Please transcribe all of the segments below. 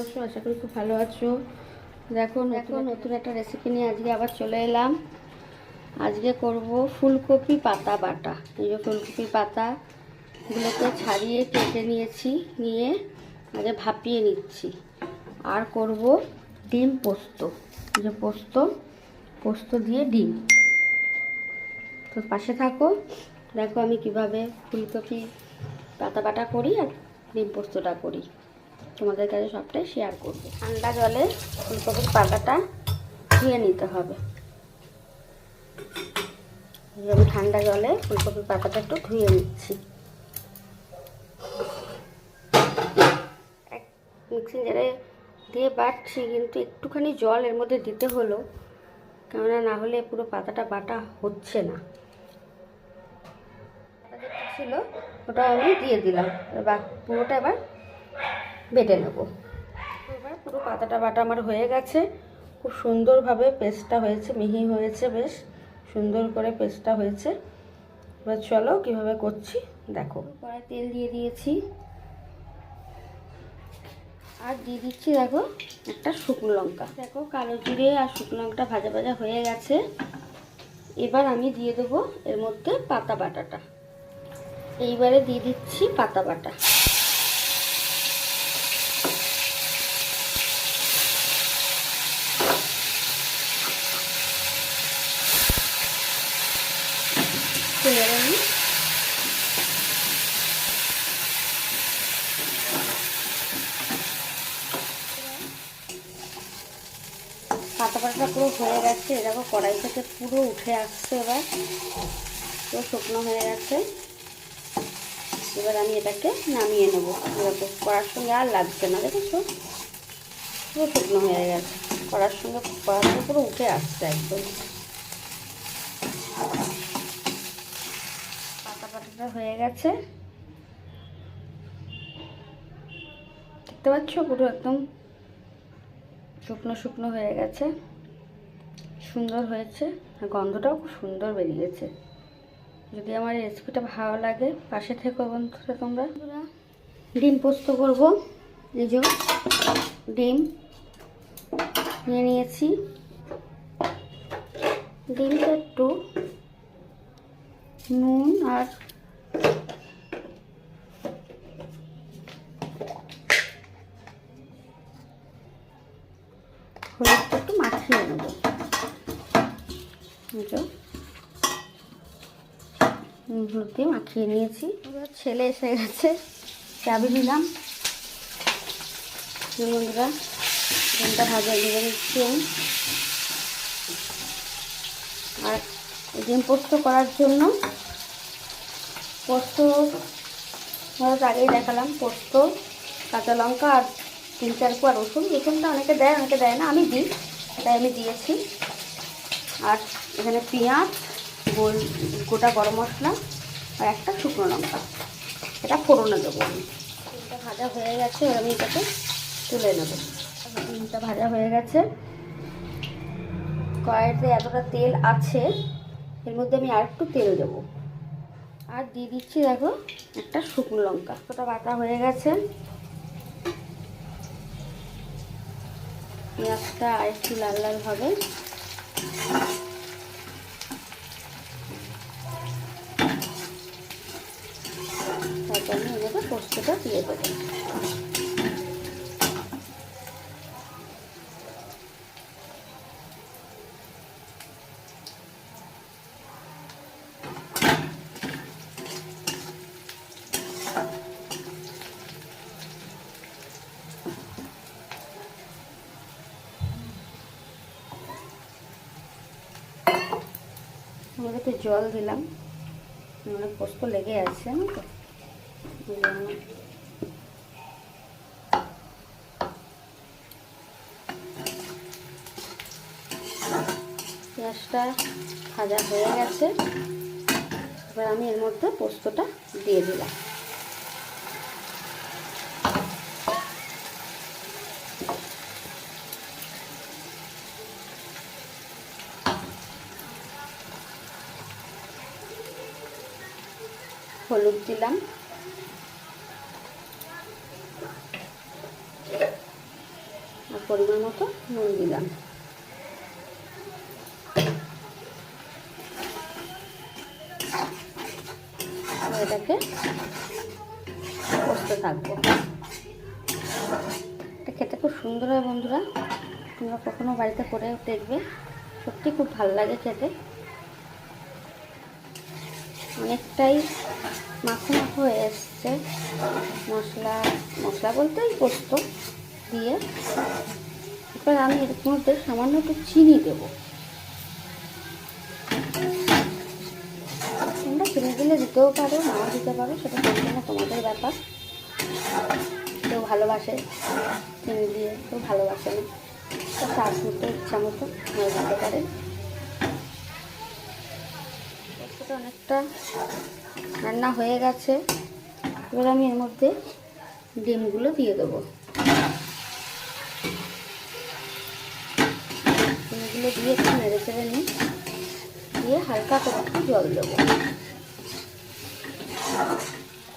আশা করি খুব ভালো আছো। দেখো নতুন একটা রেসিপি নিয়ে আজকে আবার চলে এলাম। আজকে করব ফুলকপি পাতা বাটা। এই যে ফুলকপি পাতাগুলোকে ছাড়িয়ে কেটে নিয়ে আগে ভাপিয়ে নিচ্ছি। আর করব ডিম পোস্ত। এই যে পোস্ত দিয়ে ডিম। তো পাশে থাকো, দেখো আমি কিভাবে ফুলকপি পাতা বাটা করি আর ডিম পোস্তটা করি। তোমাদের কাছে সবটাই শেয়ার করবো। ঠান্ডা জলে ফুলকপির পাতাটা ধুয়ে নিতে হবে। আমি ঠান্ডা জলে ফুলকপির পাতাটা একটু ধুয়ে নিচ্ছি। মিক্সিং জারে দিয়ে বাটছি, কিন্তু একটুখানি জল এর মধ্যে দিতে হলো, কেননা না হলে পুরো পাতাটা বাটা হচ্ছে না। যেটা ছিল ওটা আমি দিয়ে দিলাম, পুরোটা এবার বেটে নেবো। এবার পুরো পাতাটা বাটা আমার হয়ে গেছে। খুব সুন্দরভাবে পেস্টটা হয়েছে, মিহি হয়েছে, বেশ সুন্দর করে পেস্টটা হয়েছে। এবার চলো কীভাবে করছি দেখো। কড়াই তেল দিয়ে দিয়েছি আর দিয়ে দিচ্ছি দেখো একটা শুকনো লঙ্কা। দেখো কালো জিরে আর শুকনো লঙ্কাটা ভাজা ভাজা হয়ে গেছে। এবার আমি দিয়ে দেবো এর মধ্যে পাতা বাটাটা। এইবারে দিয়ে দিচ্ছি পাতা বাটা। পাতা বাটাটা পুরো হয়ে গেছে, দেখো কড়াই থেকে পুরো উঠে আসছে। এবার পুরো শুকনো হয়ে গেছে। এবার আমি এটাকে নামিয়ে নেবো। দেখো কড়ার সঙ্গে আর লাগছে না, দেখেছো পুরো শুকনো হয়ে গেছে। কড়ার সঙ্গে পুরো উঠে আসছে একদম। পাতা বাটাটা হয়ে গেছে, দেখতে পাচ্ছ পুরো একদম শুকনো শুকনো হয়ে গেছে। সুন্দর হয়েছে, আর গন্ধটাও খুব সুন্দর বেরিয়েছে। যদি আমার এই রেসিপিটা ভালো লাগে পাশে থেকো বন্ধুরা তোমরা। ডিম পোস্ত করব। এই যে ডিম নিয়ে নিয়েছি। ডিমটা একটু নুন আর হলুদটা একটু মাখিয়ে নেব। হলুদ দিয়ে মাখিয়ে নিয়েছি। এবার ছেলে এসে গেছে, চাবি দিলাম। বন্ধুরা ডিমটা ভাজা দিয়ে নিচ্ছি। আর ডিম পোস্ত করার জন্য পোস্ত আগেই দেখালাম, পোস্ত কাঁচা লঙ্কা আর 3-4 কোয়া রসুনটা অনেকে দেয় অনেকে দেয় না, আমি দিই, তাই আমি দিয়েছি। আর এখানে পেঁয়াজ, গোটা গরম মশলা আর একটা শুকনো লঙ্কা, এটা ফোড়নে দেবো আমি। ডিমটা ভাজা হয়ে গেছে, এবার আমি এটাকে তুলে নেব। ডিমটা ভাজা হয়ে গেছে, কড়াইতে এতটা তেল আছে, এর মধ্যে আমি আর একটু তেল দেবো। আর দিয়ে দিচ্ছি দেখো একটা শুকনো লঙ্কা। ওটা বাটা হয়ে গেছে। পেঁয়াজটা আর একটু লাল লাল হবে। তারপর আমি এর মধ্যে পোস্তটা দিয়ে দেবো। আমরা একটু জল দিলাম, অনেক পোস্ত লেগে আছে না তো, পেঁয়াজটা ভাজা হয়ে গেছে। এবার আমি এর মধ্যে পোস্তটা দিয়ে দিলাম। হলুদ দিলাম, আর পরিমাণ মতো নুন দিলাম। এটাকে কষতে থাকবো। এটা খেতে খুব সুন্দর হয় বন্ধুরা, তোমরা কখনো বাড়িতে করে দেখবে, সত্যি খুব ভালো লাগে খেতে। অনেকটাই মাখো মাখো হয়ে এসছে। মশলা বলতে পোস্ত দিয়ে, এবার আমি এর মধ্যে সামান্য একটু চিনি দেবো। তোমরা চিনি দিলে দিতেও পারো, নাও দিতে পারো, সেটা সম্পূর্ণ তোমাদের ব্যাপার। কেউ ভালোবাসে চিনি দিয়ে, কেউ ভালোবাসে না, স্বাদ মতো ইচ্ছা মতো হয়ে দিতে পারে। পোস্তটা অনেকটা রান্না হয়ে গেছে। এবার আমি এর মধ্যে ডিমগুলো দিয়ে দেবো। ডিমগুলো দিয়ে একটু নেড়ে চেড়ে নিই, দিয়ে হালকা করে একটু জল দেবো।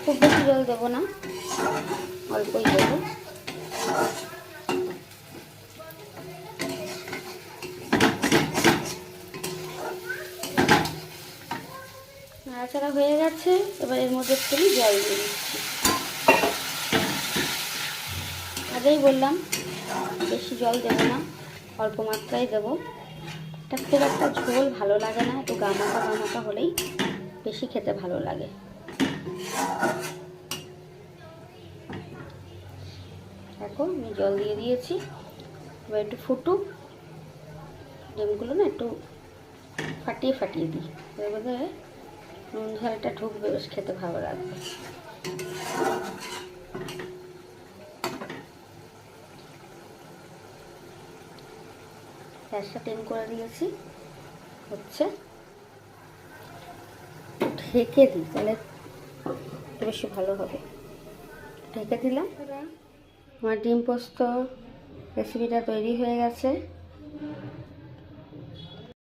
খুব বেশি জল দেবো না, অল্পই দেবো। নাড়াচাড়া হয়ে গেছে। এবার এর মধ্যে একটু জল দিয়ে দিচ্ছি। আগেই বললাম বেশি জল দেবো না, অল্প মাত্রায় দেবো। এটা খুব একটা ঝোল ভালো লাগে না, একটু গামাকা হলেই বেশি খেতে ভালো লাগে। দেখো আমি জল দিয়ে দিয়েছি। এবার একটু ফুটুক, ডিমগুলো না একটু ফাটিয়ে দিই, এর মধ্যে নুন ঝালটা ঢুকবে, বেশ খেতে ভালো লাগবে। গ্যাসটা টেম করে দিয়েছি, হচ্ছে ঢেকে দিই, তাহলে বেশি ভালো হবে। ঢেকে দিলাম। আমার ডিম পোস্ত রেসিপিটা তৈরি হয়ে গেছে।